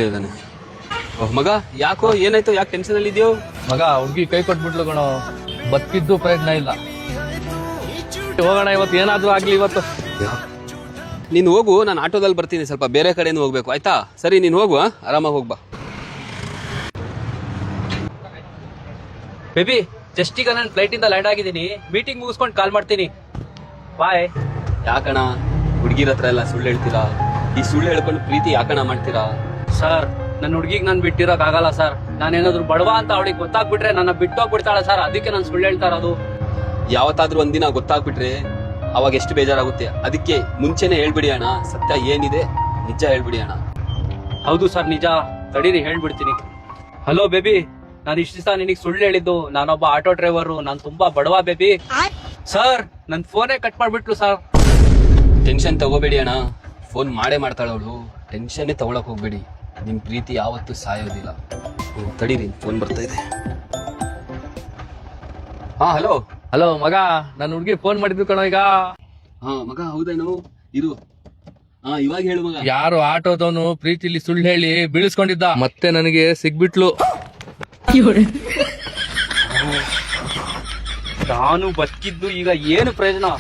ಇದ್ದಾನೆ. ಮಗ ಯಾಕೋ ಏನಾಯ್ತು? ಯಾಕೆ ಟೆನ್ಷನ್ ಅಲ್ಲಿ ಇದೆಯೋ? ಮಗ ಹುಡ್ಗಿ ಕೈ ಕೊಟ್ಬಿಟ್ಲು ಕಣೋ, ಬದುಕಿದ್ದು ಪ್ರಯತ್ನ ಇಲ್ಲ. ಹೋಗೋಣ ಇವತ್ತು, ಏನಾದ್ರೂ ಆಗ್ಲಿ ಇವತ್ತು. ನೀನ್ ಹೋಗು, ನಾನು ಆಟೋದಲ್ಲಿ ಬರ್ತೀನಿ. ಸ್ವಲ್ಪ ಬೇರೆ ಕಡೆನೂ ಹೋಗ್ಬೇಕು, ಆಯ್ತಾ? ಸರಿ, ನೀನ್ ಹೋಗು, ಆರಾಮಾಗಿ ಹೋಗ್ಬಾ. ಬೇಬಿ, ಜಸ್ಟ್ ಈಗ ನಾನು ಫ್ಲೈಟ್ ಇಂದ ಲ್ಯಾಂಡ್ ಆಗಿದ್ದೀನಿ. ಮೀಟಿಂಗ್ ಮುಗಿಸ್ಕೊಂಡು ಕಾಲ್ ಮಾಡ್ತೀನಿ. ಬಾಯ್. ಯಾಕಣ ಹುಡುಗಿರ ಹತ್ರ ಎಲ್ಲ ಸುಳ್ಳು ಹೇಳ್ತೀರಾ? ಈ ಸುಳ್ಳು ಹೇಳ್ಕೊಂಡು ಪ್ರೀತಿ ಯಾಕಣ ಮಾಡ್ತೀರಾ? ಸರ್, ನನ್ನ ಹುಡ್ಗಿಗೆ ನಾನು ಬಿಟ್ಟಿರೋಕ್ ಆಗಲ್ಲ ಸರ್. ನಾನೇನಾದ್ರು ಬಡವ ಅಂತ ಅವಳಿಗೆ ಗೊತ್ತಾಗ್ಬಿಟ್ರೆ ನನ್ನ ಬಿಟ್ಟೋಗ್ಬಿಡ್ತಾಳೆ ಸರ್. ಅದಕ್ಕೆ ನಾನು ಸುಳ್ಳು ಹೇಳ್ತಾ ಇರೋದು. ಯಾವತ್ತಾದ್ರೂ ಒಂದಿನ ಗೊತ್ತಾಗ್ಬಿಟ್ರೆ ಅವಾಗ ಎಷ್ಟು ಬೇಜಾರಾಗುತ್ತೆ. ಅದಕ್ಕೆ ಮುಂಚೆನೆ ಹೇಳ್ಬಿಡಿ ಅಣ್ಣ, ಸತ್ಯ ಏನಿದೆ ನಿಜ ಹೇಳ್ಬಿಡಿ ಅಣ್ಣ. ಹೌದು ಸರ್, ನಿಜ. ತಡೀರಿ, ಹೇಳ್ಬಿಡ್ತೀನಿ. ಹಲೋ ಬೇಬಿ, ನಾನು ಇಷ್ಟು ದಿವಸ ನಿನಗೆ ಸುಳ್ಳು ಹೇಳಿದ್ದು. ನಾನೊಬ್ಬ ಆಟೋ ಡ್ರೈವರು, ನಾನು ತುಂಬಾ ಬಡವ ಬೇಬಿ. ಸರ್, ನನ್ನ ಫೋನೇ ಕಟ್ ಮಾಡ್ಬಿಟ್ಲು ಸರ್. ಟೆನ್ಷನ್ ತಗೋಬೇಡಿ ಅಣ್ಣ, ಫೋನ್ ಮಾಡೇ ಮಾಡ್ತಾಳ ಅವಳು. ಟೆನ್ಷನ್ನೇ ತಗೊಳಕ್ ಹೋಗ್ಬೇಡಿ. ನಿಮ್ ಪ್ರೀತಿ ಯಾವತ್ತೂ ಸಾಯೋದಿಲ್ಲ. ತಡೀರಿ, ಫೋನ್ ಬರ್ತಾ ಇದೆ. ಹಾ, ಹಲೋ. ಹಲೋ ಮಗ, ನನ್ನ ಹುಡ್ಗಿ ಫೋನ್ ಮಾಡಿದ್ದು ಕಣೋ ಈಗ. ಹಾ ಮಗ, ಹೌದೇನೋ? ಇರು. ಹಾ, ಇವಾಗ ಹೇಳು ಮಗ. ಯಾರು ಆಟೋದವನು ಪ್ರೀತಿಲಿ ಸುಳ್ಳು ಹೇಳಿ ಬೀಳಿಸ್ಕೊಂಡಿದ್ದ, ಮತ್ತೆ ನನಗೆ ಸಿಗ್ಬಿಟ್ಲು. ನಾನು ಬದುಕಿದ್ದು ಈಗ ಏನು ಪ್ರಯೋಜನ?